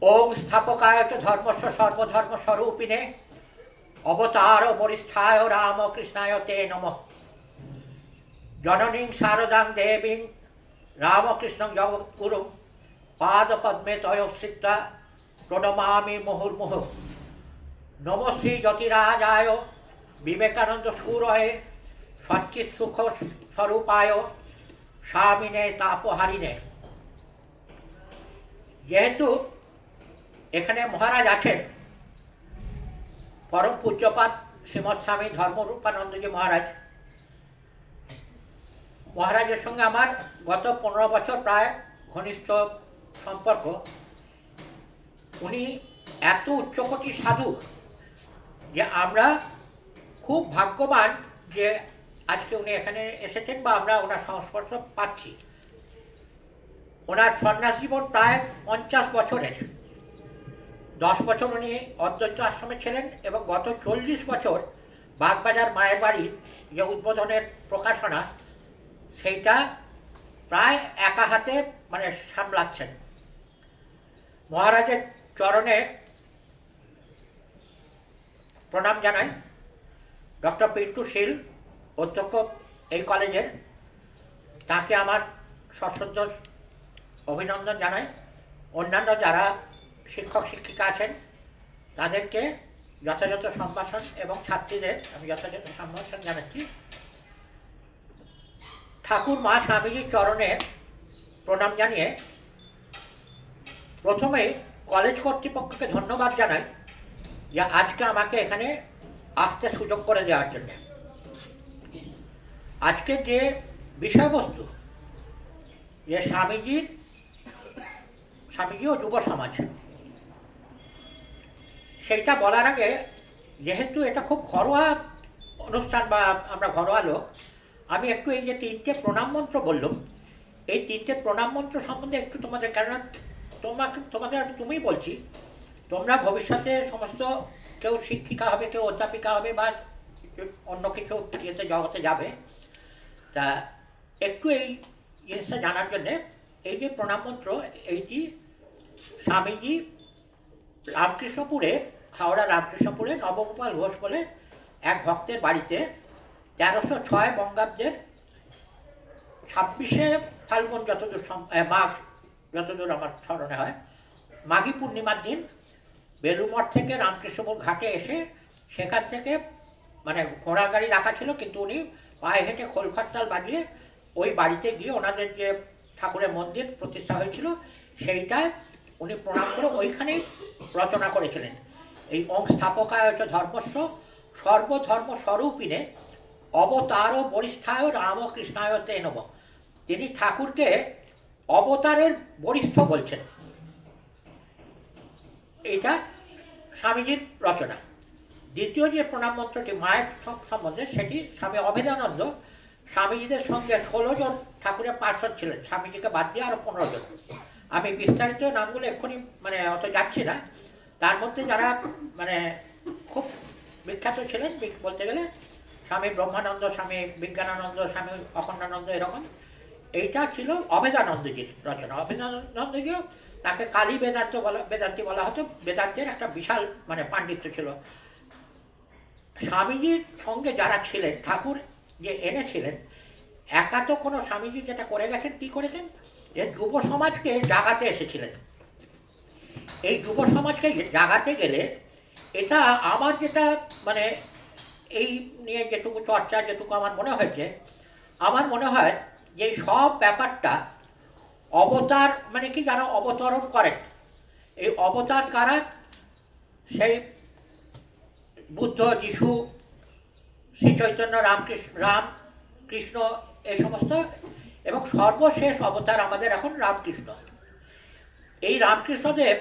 ओम स्थापकाय च धर्मस्य सर्वधर्मस्वरूपिणे अवतार वरिष्ठाय रामकृष्णाय ते नमः। जननीं शारदां देवीं रामकृष्णं जगद्गुरुं पादपद्मे तयोश्रित्वा प्रणमामि मुहुर्मुहुः। नमो श्री ज्योतिराजाय विवेकानंद सूरये सच्चित् सुख स्वरूपाय स्वामिने तापहारिणे। जेहेतु एखाने महाराज आছেন परम पूज्यपाद श्रीमद स्वामी धर्मरूपानंद जी महाराज। महाराजेर संगे आमार गत 15 बछर प्राय घनिष्ठ सम्पर्क। उनी एत उच्चकोटी साधु जे आमरा खूब भाग्यवान जे आज के उनी एखाने एसेছেন बा आमरा ओनार संस्पर्श पाচ্ছি। ओनार सन्यास जीवन प्राय 50 बछरेर। 10 बछर उनी अद्वैत आश्रमे छिलेन एबं गत 40 बछर बागबाजार मायेर बाड़ी जे उद्बोधनेर प्रकाशना सेटा प्राय एका हाथे माने सामलाচ্ছেন। महाराजेर चरणे प्रणाम जानाई। डॉक्टर पिंटू शील अध्यक्ष এই কলেজের, তাকে আমার সশ্রদ্ধ অভিনন্দন জানাই। অন্যান্য যারা শিক্ষক শিক্ষিকা আছেন তাদেরকে যথাযথ সম্ভাষণ এবং ছাত্রীদের আমি যথাযথ সম্ভাষণ জানাচ্ছি। ঠাকুর মা স্বামীজির চরণে প্রণাম জানিয়ে প্রথমেই কলেজ কর্তৃপক্ষকে ধন্যবাদ জানাই যে আজকে আমাকে এখানে আসতে সুযোগ করে দেওয়ার জন্য। আজকে যে বিষয়বস্তু যে স্বামীজি ও যুব সমাজ, সেইটা বলার আগে যেহেতু এটা খুব ঘরোয়া অনুষ্ঠান বা আমরা ঘরোয়া লোক, আমি একটু এই যে 3টে প্রণাম মন্ত্র বললাম, এই 3টে প্রণাম মন্ত্র সম্বন্ধে একটু তোমাদের, কেননা তোমাদের আমি তুমিই বলছি, তোমরা ভবিষ্যতে সমস্ত কেউ শিক্ষিকা হবে, কেউ অধ্যাপিকা হবে বা অন্য কিছু ইয়েতে জগতে যাবে, তা একটু এই জিনিসটা জানার জন্যে এই যে প্রণাম মন্ত্র, এইটি স্বামীজি রামকৃষ্ণপুরে, হাওড়া রামকৃষ্ণপুরে নবগোপাল ঘোষ বলে এক ভক্তের বাড়িতে 1306 বঙ্গাব্দের 26শে ফাল্গুন, যতদূর মাঘ, যতদূর আমার স্মরণে হয়, মাঘী পূর্ণিমার দিন বেলুমঠ থেকে রামকৃষ্ণপুর ঘাটে এসে সেখান থেকে মানে ঘোড়া গাড়ি রাখা ছিল, কিন্তু উনি পায়ে হেঁটে খোলখড়তাল বাজিয়ে ওই বাড়িতে গিয়ে ওনাদের যে ঠাকুরের মন্দির প্রতিষ্ঠা হয়েছিল সেইটায় উনি প্রণাম করে ওইখানেই রচনা করেছিলেন এই ওং স্থাপকায় চ ধর্মস্য সর্বধর্ম স্বরূপিণে অবতার বরিষ্ঠায় রামকৃষ্ণায় তে নমঃ। তিনি ঠাকুরকে অবতারের বরিষ্ঠ বলছেন। এইটা স্বামীজির রচনা। দ্বিতীয় যে প্রণাম মন্ত্রটি মায়ের সম্বন্ধে, সেটি স্বামী অভেদানন্দ স্বামীজিদের সঙ্গে 16 জন ঠাকুরের পার্ষদ ছিলেন, স্বামীজিকে বাদ দিয়ে আরও 15 জন। আমি বিস্তারিত নামগুলো এক্ষুনি মানে অত যাচ্ছি না। তার মধ্যে যারা মানে খুব বিখ্যাত ছিলেন বলতে গেলে স্বামী ব্রহ্মানন্দ, স্বামী বিজ্ঞানানন্দ, স্বামী অখণ্ডানন্দ, এরকম। এইটা ছিল অভেদানন্দজির রচনা। অভেদানন্দজিও তাকে কালী বেদান্তি বলা হতো। বেদান্তের একটা বিশাল মানে পাণ্ডিত্য ছিল। স্বামীজির সঙ্গে যারা ছিলেন, ঠাকুর যে এনেছিলেন, একা তো কোনো, স্বামীজি যেটা করে গেছেন, কি করেছেন, এই যুব সমাজকে জাগাতে এসেছিলেন। এই যুব সমাজকে জাগাতে গেলে এটা আমার যেটা মানে এই নিয়ে যেটুকু চর্চা, যেটুকু আমার মনে হয়েছে, আমার মনে হয় যে এই সব ব্যাপারটা অবতার মানে কি, যারা অবতরণ করেন, এই অবতার কারা, সেই বুদ্ধ, যিশু, শ্রী চৈতন্য, রামকৃষ্ণ, এই সমস্ত, এবং সর্বশেষ অবতার আমাদের এখন রামকৃষ্ণ। এই রামকৃষ্ণদেব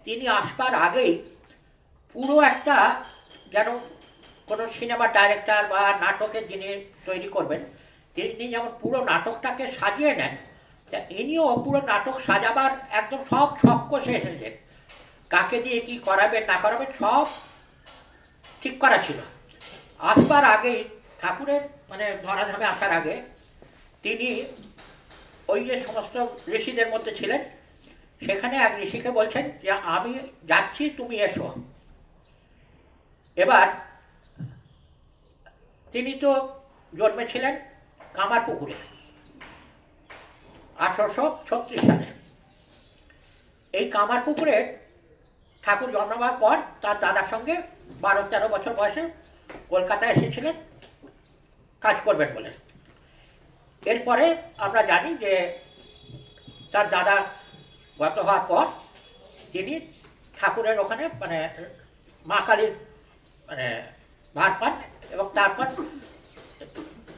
তিনি আসবার আগেই পুরো একটা, যেন কোনো সিনেমা ডাইরেক্টর বা নাটকের যিনি তৈরি করবেন, তিনি যেমন পুরো নাটকটাকে সাজিয়ে নেন, ইনিও পুরো নাটক সাজাবার একদম সব ছক শেষ হয়েছে। কাকে দিয়ে কি করাবেন না করাবেন সব ঠিক করা ছিল। আসবার আগেই, ঠাকুরের মানে ধরাধামে আসার আগে, তিনি ওই যে সমস্ত ঋষিদের মধ্যে ছিলেন, সেখানে এক ঋষিকে বলছেন যে আমি যাচ্ছি, তুমি এসো। এবার তিনি তো জন্মেছিলেন কামারপুকুরে 1836 সালে। এই কামারপুকুরে ঠাকুর জন্মাবার পর তার দাদার সঙ্গে 12-13 বছর বয়সে কলকাতায় এসেছিলেন কাজ করবেন বলে। এরপরে আমরা জানি যে তার দাদা গত হওয়ার পর তিনি ঠাকুরের ওখানে মানে মা কালীর মানে ভার পান এবং তারপর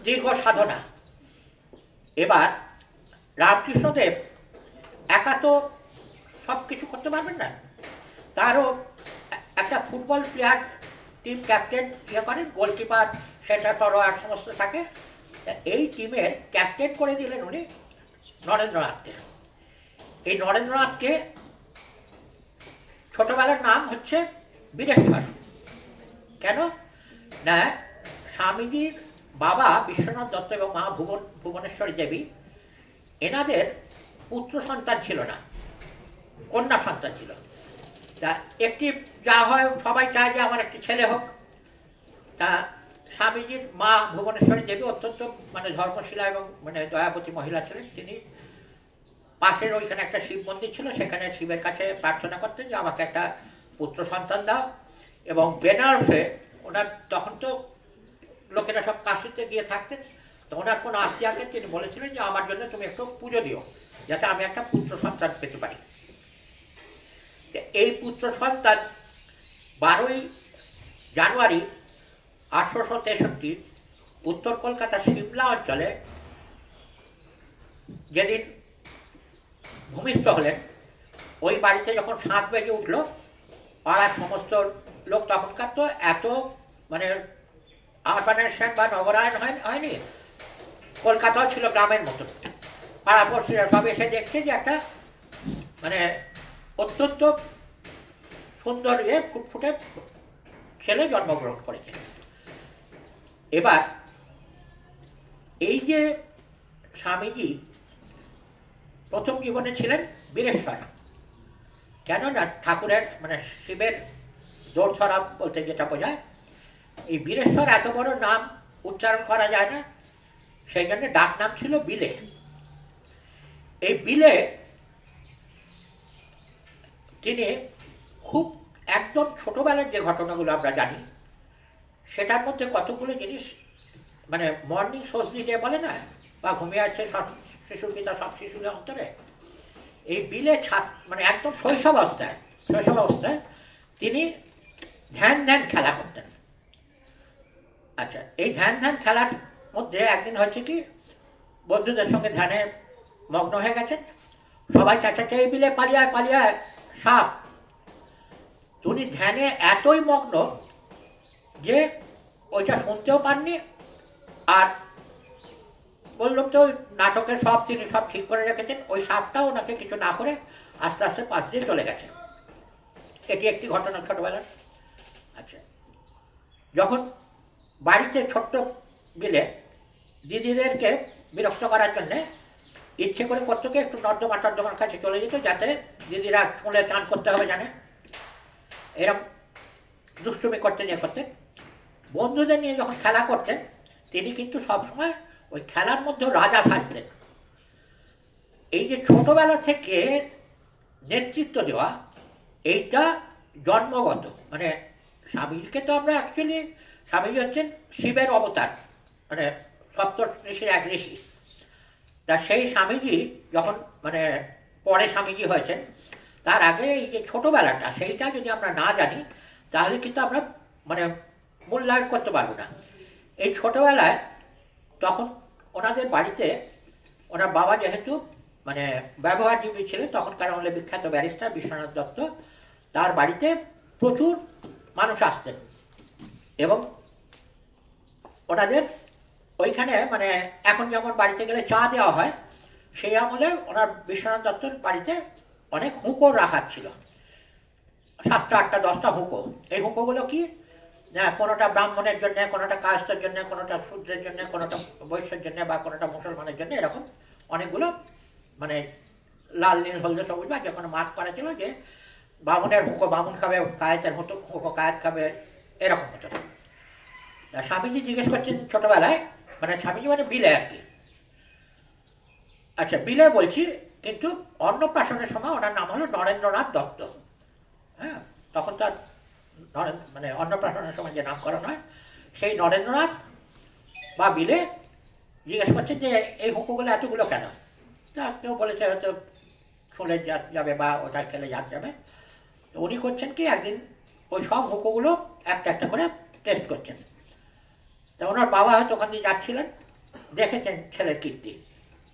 দীর্ঘ সাধনা। এবার রামকৃষ্ণদেব একা তো সব কিছু করতে পারবেন না, তারও একটা ফুটবল প্লেয়ার টিম ক্যাপ্টেন করেন, গোলকিপার, সেন্টার ফরওয়ার্ড সমস্ত থাকে। এই টিমের ক্যাপ্টেন করে দিলেন উনি নরেন্দ্রনাথকে। এই নরেন্দ্রনাথকে ছোটবেলার নাম হচ্ছে বীরেশ্বর। কেন না, স্বামীজির বাবা বিশ্বনাথ দত্ত এবং মা ভুবনেশ্বরী দেবী, এনাদের পুত্র সন্তান ছিল না, কন্যা সন্তান ছিল। তা একটি যা হয় সবাই চায় যে আমার একটি ছেলে হোক। তা স্বামীজির মা ভুবনেশ্বরী দেবী অত্যন্ত মানে ধর্মশীলা এবং মানে দয়াবতী মহিলা ছিলেন। তিনি পাশের ওইখানে একটা শিব মন্দির ছিল, সেখানে শিবের কাছে প্রার্থনা করতেন যে আমাকে একটা পুত্র সন্তান দাও। এবং বেনারসে ওনার তখন তো লোকেরা সব কাশিতে গিয়ে থাকতেন, তো ওনার কোনো আত্মীয়াকে তিনি বলেছিলেন যে আমার জন্য তুমি একটু পুজো দিও যাতে আমি একটা পুত্র সন্তান পেতে পারি। এই পুত্র সন্তান 12ই জানুয়ারি 1863 উত্তর কলকাতার সিমলা অঞ্চলে যেদিন ভূমিষ্ঠ হলেন, ওই বাড়িতে যখন 7 বেজে উঠল, পাড়ার সমস্ত লোক, তখনকার তো এত মানে আরবানাইজেশন বা নগরায়ণ হয়নি, কলকাতাও ছিল গ্রামের মতন। পাড়াপড়শিরা সব এসে দেখছে যে একটা মানে অত্যন্ত সুন্দর ফুটফুটে ছেলে জন্মগ্রহণ করেছে। এবার এই যে স্বামীজি প্রথম জীবনে ছিলেন বীরেশ্বর, কেননা ঠাকুরের মানে শিবের দৌড় ধরা বলতে যেটা বোঝায়, এই বীরেশ্বর এত বড় নাম উচ্চারণ করা যায় না, সেই জন্য ডাক নাম ছিল বিলে। এই বিলে তিনি খুব একদম ছোটবেলার যে ঘটনাগুলো আমরা জানি, সেটার মধ্যে কতগুলো জিনিস মানে মর্নিং সোজলি ডে বলে না, বা ঘুমিয়ে আছে সব শিশুর পিতা সব শিশুদের অন্তরে, এই বিলে মানে একদম শৈশব অবস্থায় তিনি ধ্যান খেলা করতেন। আচ্ছা, এই ধ্যান খেলার মধ্যে একদিন হচ্ছে কি, বন্ধুদের সঙ্গে ধ্যানে মগ্ন হয়ে গেছেন, সবাই চাচাচ্ছে এই বিলে পালিয়ে সাপ। উনি ধ্যানে এতই মগ্ন যে ওইটা শুনতেও পাননি। আর বললাম তো নাটকের তিনি সব ঠিক করে রেখেছেন, ওই সাপটাও ওনাকে কিছু না করে আস্তে আস্তে পাশ দিয়ে চলে গেছে। এটি একটি ঘটনা ছোটবেলার। আচ্ছা, যখন বাড়িতে ছোট্ট বিলে দিদিদেরকে বিরক্ত করার জন্যে ইচ্ছে করে করতো কি, একটু নর্দমার কাছে চলে যেত, যাতে দিদিরা শুনে চান করতে হবে জানে, এরকম দুষ্টুমি করতেন। বন্ধুদের নিয়ে যখন খেলা করতেন, তিনি কিন্তু সবসময় ওই খেলার মধ্যে রাজা সাজতেন। এই যে ছোটবেলা থেকে নেতৃত্ব দেওয়া, এইটা জন্মগত। মানে স্বামীজিকে তো আমরা অ্যাকচুয়ালি, স্বামীজি হচ্ছেন শিবের অবতার, মানে সপ্ত ঋষির এক ঋষি। তা সেই স্বামীজি যখন মানে পরে স্বামীজি হয়েছেন, তার আগে এই যে ছোটবেলাটা, সেইটা যদি আমরা না জানি তাহলে কিন্তু আমরা মানে মূল্যায়ন করতে পারবো না। এই ছোটবেলায় তখন ওনাদের বাড়িতে, ওনার বাবা যেহেতু মানে ব্যবহারজীবী ছিলেন, তখনকার আমলে বিখ্যাত ব্যারিস্টার বিশ্বনাথ দত্ত, তার বাড়িতে প্রচুর মানুষ আসতেন। এবং ওনাদের ওইখানে মানে এখন যেমন বাড়িতে গেলে চা দেওয়া হয়, সেই আমলে ওনার বিশ্বনাথ দত্তর বাড়িতে অনেক হুঁকো রাখা ছিল, 7টা 8টা 10টা হুঁকো। এই হুঁকোগুলো কি না, কোনোটা ব্রাহ্মণের জন্য, কোনোটা কাস্টের জন্য, কোনোটা শূদ্রের জন্য, কোনোটা বৈশ্যের জন্য, বা কোনোটা মুসলমানের জন্য, এরকম অনেকগুলো মানে লাল নীল হলদে সবুজ বা যে কোনো মার্ক করা ছিল যে বামুনের হুঁকো বামুন খাবে, কায়েতের মতো হুঁকো কায়েত খাবে, এরকম হতো। স্বামীজি জিজ্ঞেস করছেন ছোটবেলায়, মানে স্বামীজি মানে বিলে আর কি, আচ্ছা বিলে বলছি, কিন্তু অন্নপ্রাশনের সময় ওনার নাম হলো নরেন্দ্রনাথ দত্ত। হ্যাঁ, তখন তার মানে অন্নপ্রাশনের সময় যে নামকরণ হয় সেই নরেন্দ্রনাথ বা বিলে জিজ্ঞেস করছেন যে এই হুঁকোগুলো এতগুলো কেন। তা কেউ বলেছে হয়তো শুলে যাবে বা ওটা খেলে যাবে। তো উনি করছেন কি, একদিন ওই সব হুঁকোগুলো একটা একটা করে টেস্ট করছেন। তা ওনার বাবা হয়তো ওখান দিয়ে যাচ্ছিলেন, দেখেছেন ছেলের কীর্তি।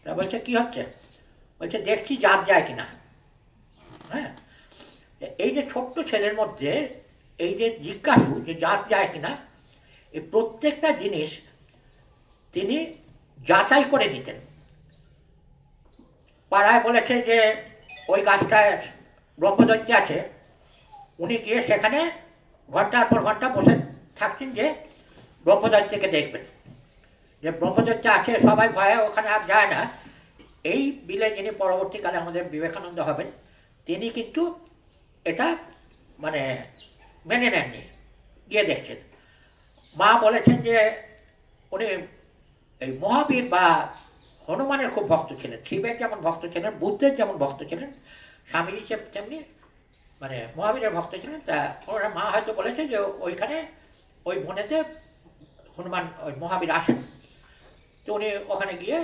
তা বলছে কী হচ্ছে, বলছে দেখছি জাত যায় কিনা। হ্যাঁ, এই যে ছোট্ট ছেলের মধ্যে এই যে জিজ্ঞাসু যে জাত যায় কিনা, এই প্রত্যেকটা জিনিস তিনি যাচাই করে নিতেন। পাড়ায় বলেছে যে ওই গাছটায় ব্রহ্মদৈত্য আছে, উনি গিয়ে সেখানে ঘন্টার পর ঘন্টা বসে থাকছেন যে ব্রহ্মদৈত্যকে দেখবেন, যে ব্রহ্মদৈত্য আছে, সবাই ভয়ে ওখানে আর যায় না। এই বিলে যিনি পরবর্তীকালে আমাদের বিবেকানন্দ হবেন, তিনি কিন্তু এটা মানে মেনে নেননি, গিয়ে দেখছেন। মা বলেছেন যে উনি এই মহাবীর বা হনুমানের খুব ভক্ত ছিলেন, শিবের যেমন ভক্ত ছিলেন, বুদ্ধের যেমন ভক্ত ছিলেন, স্বামীজি তেমনি মানে মহাবীরের ভক্ত ছিলেন। তা ওনার মা হয়তো বলেছে যে ওইখানে ওই বনেতে হনুমান ওই মহাবীর আসেন। তো উনি ওখানে গিয়ে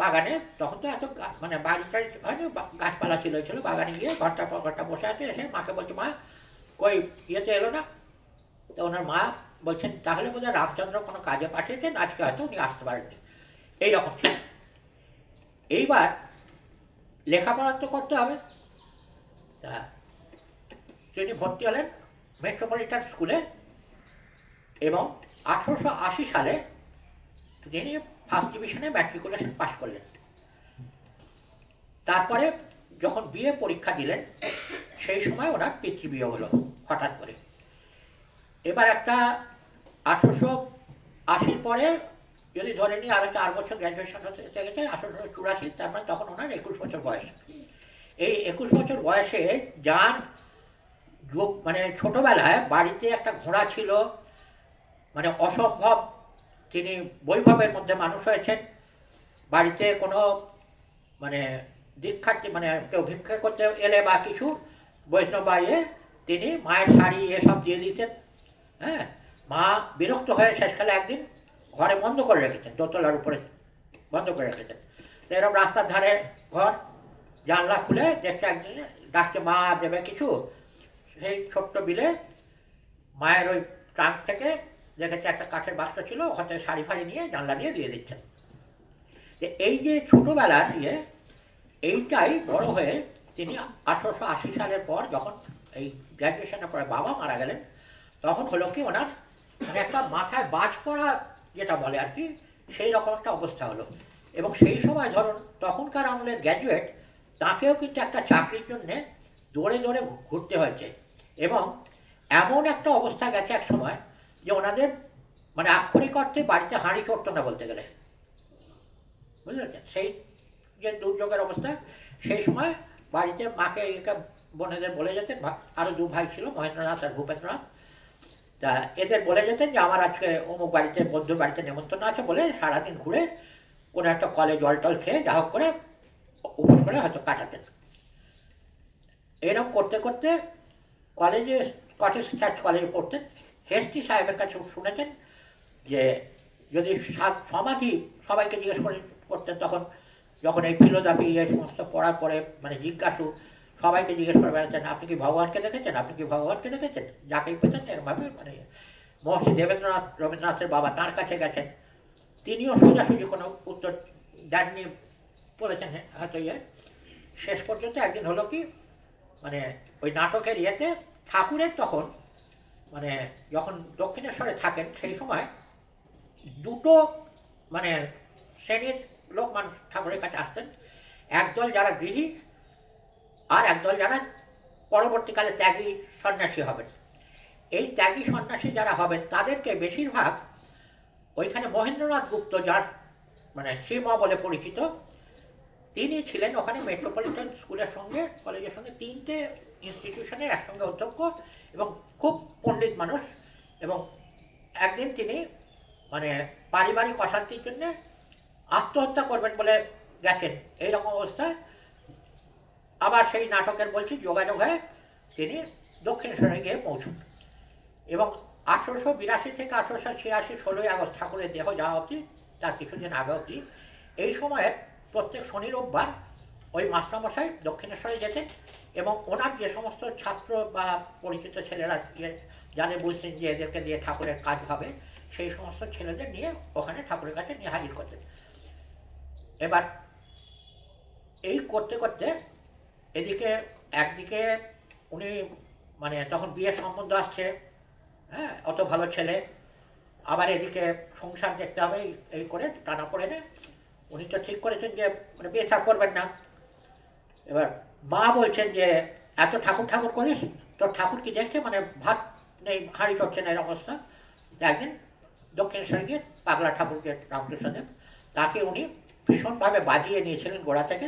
বাগানে, তখন তো এত মানে বাড়ি টাড়ি হয়নি, গাছপালা ছিল, বাগানে গিয়ে ঘরটা পর ঘরটা বসে আছে, এসে মাকে বলছে মা কই ইয়েতে এলো না। তো ওনার মা বলছেন তাহলে বোধহয় রামচন্দ্র কোনো কাজে পাঠিয়েছেন, আজকে হয়তো উনি আসতে পারেননি, এইরকম ছিল। এইবার লেখাপড়া তো করতে হবে, তা তিনি ভর্তি হলেন মেট্রোপলিটন স্কুলে, এবং 1880 সালে তিনি ফার্স্ট ডিভিশনে ম্যাট্রিকুলেশন পাস করলেন। তারপরে যখন বিএ পরীক্ষা দিলেন, সেই সময় ওনার পিতৃবিয়োগ হলো হঠাৎ করে। এবার একটা 1880 পরে যদি ধরে নিই আরো 4 বছর গ্র্যাজুয়েশন হতে গেছে 1884, তার মানে তখন ওনার 21 বছর বয়স। এই 21 বছর বয়সে যার মানে ছোটবেলায় বাড়িতে একটা ঘোড়া ছিল, মানে অসম্ভব তিনি বৈভবের মধ্যে মানুষ হয়েছেন। বাড়িতে কোনো মানে দীক্ষার্থী মানে কেউ ভিক্ষা করতে এলে বা কিছু বৈষ্ণব বা তিনি মায়ের শাড়ি এসব দিয়ে দিতেন। হ্যাঁ, মা বিরক্ত হয়ে শেষকালে একদিন ঘরে বন্ধ করে রেখেছেন, দোতলার উপরে বন্ধ করে রেখেছেন। তো এরকম রাস্তার ধারে ঘর, জানলা খুলে দেখতে একদিন ডাকছে মা দেবে কিছু। সেই ছোট্ট বিলে মায়ের ওই ট্রাঙ্ক থেকে দেখেছে একটা কাঠের বাক্স ছিল, ওখানে শাড়ি ফাড়ি নিয়ে জানলা দিয়ে দিচ্ছেন। এই যে ছোটবেলার এইটাই বড় হয়ে তিনি 1880 সালের পর যখন এই গ্র্যাজুয়েশনের পরে বাবা মারা গেলেন, তখন হলো কি ওনার মানে একটা মাথায় বাজ পড়া যেটা বলে আর কি, সেই রকম একটা অবস্থা হলো। এবং সেই সময় ধরুন তখনকার আমলের গ্র্যাজুয়েট, তাকেও কিন্তু একটা চাকরির জন্যে দৌড়ে দৌড়ে ঘুরতে হয়েছে, এবং এমন একটা অবস্থা গেছে এক সময় যে ওনাদের মানে আক্ষরিক অর্থে বাড়িতে হাঁড়ি চড়তো না বলতে গেলে, বুঝতে পারছেন সেই যে দুর্যোগের অবস্থা। সেই সময় বাড়িতে মাকে বোনেদের বলে যেতেন, আরও 2 ভাই ছিল, মহেন্দ্রনাথ আর ভূপেন্দ্রনাথ। তা এদের বলে যেতেন যে আমার আজকে অমুক বাড়িতে বন্ধুর বাড়িতে নেমন্তন্ন আছে বলে সারাদিন ঘুরে কোনো একটা কলে জল টল খেয়ে যা হোক করে উপোস করে হয়তো কাটাতেন। এরকম করতে করতে কলেজে স্কটিশ চার্চ কলেজে পড়তেন। হেস্টি সাহেবের কাছে শুনেছেন যে যদি সমাধি সবাইকে জিজ্ঞেস করতেন, তখন যখন এই ফিলোজফি এই সমস্ত পড়ার পরে মানে জিজ্ঞাসু সবাইকে জিজ্ঞেস করে বেড়াচ্ছেন আপনি কি ভগবানকে দেখেছেন, আপনি কি ভগবানকে দেখেছেন, যাকেই পেতেন এরকমভাবে মানে মহর্ষি রবীন্দ্রনাথের বাবা তার কাছে গেছেন, তিনিও সোজাসুজি কোনো উত্তর দেননি, বলেছেন হয়তো শেষ পর্যন্ত একদিন হলো কি মানে ওই নাটকের ঠাকুরের তখন মানে যখন দক্ষিণেশ্বরে থাকেন সেই সময় দুটো মানে শ্রেণীর লোক মানুষ ঠাকুরের কাছে আসতেন, একদল যারা গৃহী আর একদল যারা পরবর্তীকালে ত্যাগী সন্ন্যাসী হবেন। এই ত্যাগী সন্ন্যাসী যারা হবেন তাদেরকে বেশিরভাগ ওইখানে মহেন্দ্রনাথ গুপ্ত, যার মানে শ্রীম বলে পরিচিত, তিনি ছিলেন ওখানে মেট্রোপলিটন স্কুলের সঙ্গে কলেজের সঙ্গে 3টে ইনস্টিটিউশনের একসঙ্গে অধ্যক্ষ এবং খুব পণ্ডিত মানুষ। এবং একদিন তিনি মানে পারিবারিক অশান্তির জন্য আত্মহত্যা করবেন বলে গেছেন। এইরকম অবস্থায় আবার সেই নাটকের বলছি যোগাযোগ হয়ে তিনি দক্ষিণেশ্বরে গিয়ে পৌঁছন এবং 1882 থেকে 1886 16ই আগস্ট ঠাকুরের দেহ যাওয়া অবধি, তার কিছুদিন আগে অবধি, এই সময়ে প্রত্যেক শনি রোববার ওই মাস্টারমশাই দক্ষিণেশ্বরে যেতেন এবং ওনার যে সমস্ত ছাত্র বা পরিচিত ছেলেরা যাদের বুঝতেন যে এদেরকে দিয়ে ঠাকুরের কাজ হবে, সেই সমস্ত ছেলেদের নিয়ে ওখানে ঠাকুরের কাছে নিয়ে হাজির করতেন। এবার এই করতে করতে এদিকে একদিকে উনি মানে তখন বিয়ের সম্বন্ধ আসছে, হ্যাঁ, অত ভালো ছেলে, আবার এদিকে সংসার দেখতে হবে, এই করে টানা পড়ে নেয়। উনি তো ঠিক করেছেন যে মানে বিয়ে থা করবেন না। এবার মা বলছেন যে এত ঠাকুর ঠাকুর করিস, তোর ঠাকুর কি দেখছে, মানে ভাত নেই, হাঁড়ি চড়ছে না, এর অবস্থা। একদিন দক্ষিণেশ্বরে গিয়ে পাগলা ঠাকুরকে রামকৃষ্ণদেব, তাকে উনি ভীষণভাবে বাজিয়ে নিয়েছিলেন গোড়া থেকে।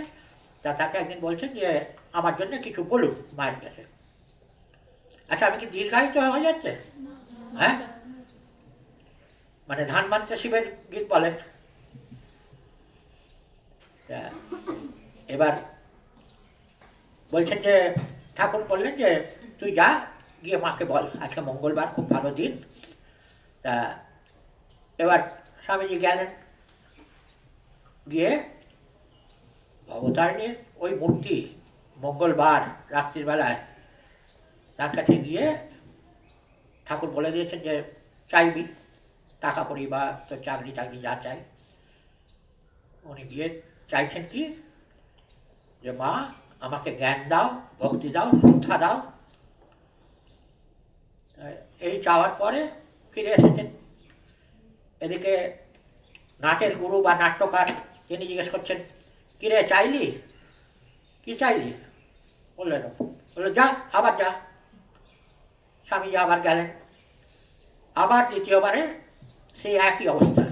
তাকে একদিন বলছেন যে আমার জন্য কিছু বলুন মায়ের কাছে। আচ্ছা, আমি কি দীর্ঘায়িত হয়ে যাচ্ছে? হ্যাঁ, মানে ধান মানতে শিবের গীত বলেন। এবার বলছেন যে ঠাকুর বললেন যে তুই যা, গিয়ে মাকে বল আজকে মঙ্গলবার, খুব ভালো দিন। তা এবার স্বামীজি গেলেন, গিয়ে ভবতারিণীর ওই মূর্তি মঙ্গলবার রাত্রির বেলায় তার কাছে গিয়ে ঠাকুর বলে দিয়েছেন যে চাইবি টাকা করি বা তোর চাকরি টাকরি যা চাই। উনি গিয়ে চাইছেন কি, যে মা আমাকে জ্ঞান দাও, ভক্তি দাও, শ্রদ্ধা দাও। এই চাওয়ার পরে ফিরে এসেছেন। এদিকে নাটের গুরু বা নাট্যকার তিনি জিজ্ঞেস করছেন, কিরে চাইলি, কি চাইলি? বললেন, বললো যা, আবার যা। স্বামীজি আবার গেলেন, আবার দ্বিতীয়বারে সেই একই অবস্থা।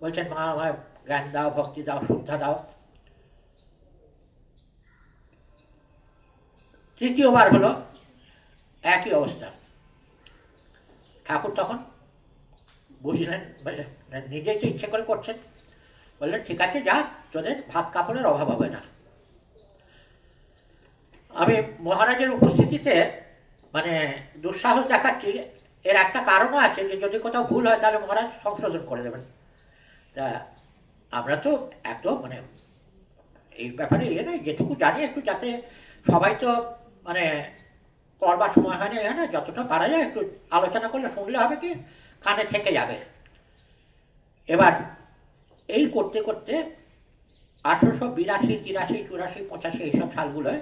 বলছেন মা আমায় জ্ঞান দাও, ভক্তি দাও, শ্রদ্ধা দাও। তৃতীয়বার হলো একই অবস্থা। ঠাকুর তখন বুঝলেন, নিজেই তো ইচ্ছে করে করছেন, বললেন ঠিক আছে যা, তোদের ভাত কাপড়ের অভাব হবে না। আমি মহারাজের উপস্থিতিতে মানে দুঃসাহস দেখাচ্ছি, এর একটা কারণও আছে যে যদি কোথাও ভুল হয় তাহলে মহারাজ সংশোধন করে দেবেন। তা আমরা তো একদম মানে এই ব্যাপারে নয়, যেটুকু জানি একটু, যাতে সবাই তো মানে করবার সময় হয় না, যতটা পারা যায় একটু আলোচনা করলে শুনলে হবে কি কানে থেকে যাবে। এবার এই করতে করতে 1882, 83, 84, 85 এইসব সালগুলোয়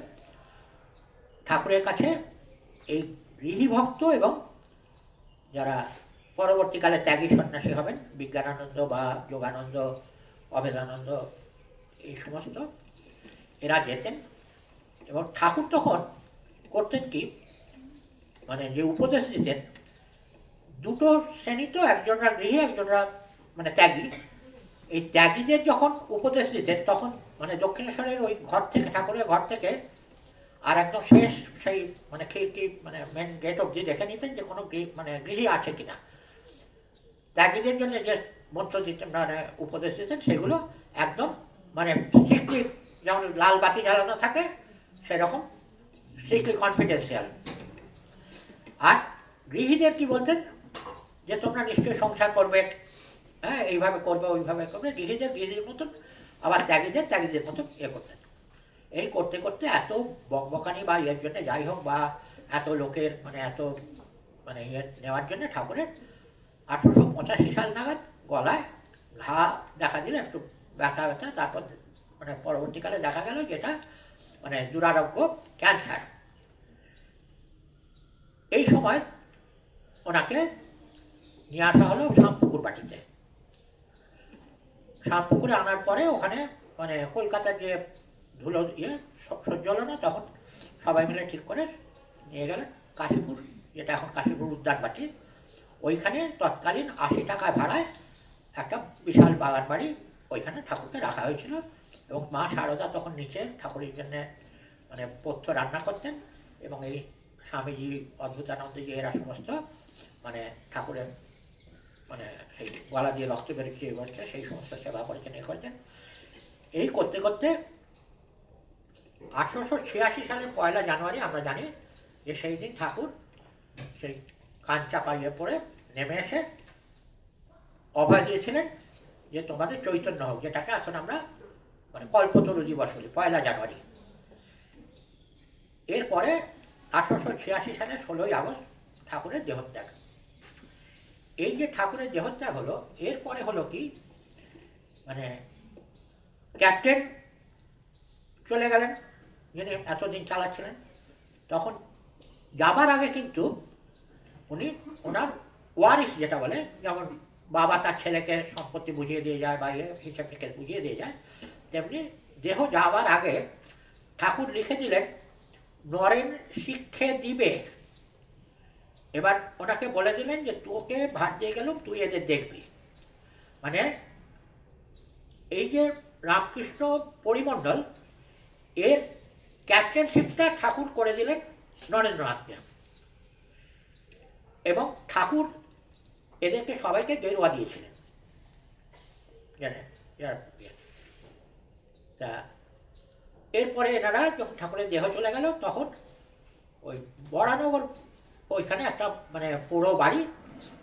ঠাকুরের কাছে এই গৃহী ভক্ত এবং যারা পরবর্তীকালে ত্যাগী সন্ন্যাসী হবেন, বিজ্ঞানানন্দ বা যোগানন্দ, অভেদানন্দ, এই সমস্ত এরা যেতেন। এবং ঠাকুর তখন করতেন কি, মানে যে উপদেশ দিতেন, দুটো শ্রেণী তো, একজনরা গৃহী, একজনরা মানে ত্যাগী। এই ত্যাগীদের যখন উপদেশ দিতেন তখন মানে দক্ষিণেশ্বরের ওই ঘর থেকে, ঠাকুরের ঘর থেকে আর একদম শেষ সেই মানে খিড়কি মানে মেন গেট অব্দি দেখে নিতেন যে কোনো মানে গৃহী আছে কিনা। ত্যাগীদের জন্য যে মন্ত্র দিতেন মানে উপদেশ দিতেন, সেগুলো একদম মানে স্ট্রিক্টলি, যেমন লাল বাতি জ্বালানো থাকে সেরকম স্ট্রিক্টলি কনফিডেন্সিয়াল। আর গৃহীদের কি বলতেন, যে তোমরা নিশ্চয়ই সংসার করবে, হ্যাঁ এইভাবে করবে, ওইভাবে করবে। গৃহীদের মতন, আবার ত্যাগীদের মতন করতেন। এই করতে করতে এত বকবকানি বা ইয়ের জন্য যাই হোক, বা এত লোকের মানে এত মানে ইয়ে নেওয়ার জন্য ঠাকুরের 1885 সাল নাগাদ গলায় ঘা দেখা দিল, একটু ব্যথা ব্যথা। তারপর মানে পরবর্তীকালে দেখা গেল যেটা মানে দুরারোগ্য ক্যান্সার। এই সময় ওনাকে নিয়ে আসা হলো শামপুকুর বাটিতে। শামপুকুরে আনার পরে ওখানে মানে কলকাতার যে ধুলো ইয়ে সহ্য হলো না, তখন সবাই মিলে ঠিক করে নিয়ে গেলেন কাশীপুর, যেটা এখন কাশীপুর উদ্যান বাটি। ওইখানে তৎকালীন 80 টাকা ভাড়ায় একটা বিশাল বাগান বাড়ি, ওইখানে ঠাকুরকে রাখা হয়েছিল। এবং মা শারদা তখন নিচে ঠাকুরের জন্য মানে পথ্য রান্না করতেন, এবং এই স্বামীজি, অদ্ভুতানন্দজি এরা সমস্ত মানে ঠাকুরের মানে সেই গলা দিয়ে রক্ত বেরোচ্ছে বলছে সেই সমস্ত সেবা করেছেন, এ করেছেন। এই করতে করতে 1886 সালের 1 জানুয়ারি আমরা জানি যে সেই দিন ঠাকুর সেই কাঞ্চা পাইয়ে পড়ে নেমে এসে অভয় দিয়েছিলেন যে তোমাদের চৈতন্য হোক, যেটাকে এখন আমরা মানে কল্পতরু দিবস বলি, 1 জানুয়ারি। এরপরে 1886 সালের 16 আগস্ট ঠাকুরের দেহত্যাগ। এই যে ঠাকুরের দেহত্যাগ হলো, এরপরে হলো কি মানে ক্যাপ্টেন চলে গেলেন যিনি এতদিন চালাচ্ছিলেন। তখন যাবার আগে কিন্তু উনি ওনার ওয়ারিস যেটা বলে, যেমন বাবা তার ছেলেকে সম্পত্তি বুঝিয়ে দিয়ে যায় বা হিসাব থেকে বুঝিয়ে দিয়ে যায়, তেমনি দেহ যাওয়ার আগে ঠাকুর লিখে দিলেন নরেন শিক্ষে দিবে। এবার ওনাকে বলে দিলেন যে তোকে ভাত দিয়ে গেলাম, তুই এদের দেখবি। মানে এই যে রামকৃষ্ণ পরিমণ্ডল, এর ক্যাপ্টেনশিপটা ঠাকুর করে দিলেন নরেন্দ্রনাথকে, এবং ঠাকুর এদেরকে সবাইকে গেরুয়া দিয়েছিলেন জানেন। তা এরপরে এনারা যখন ঠাকুরের দেহ চলে গেল, তখন ওই বরানগর ওইখানে একটা মানে পুরো বাড়ি,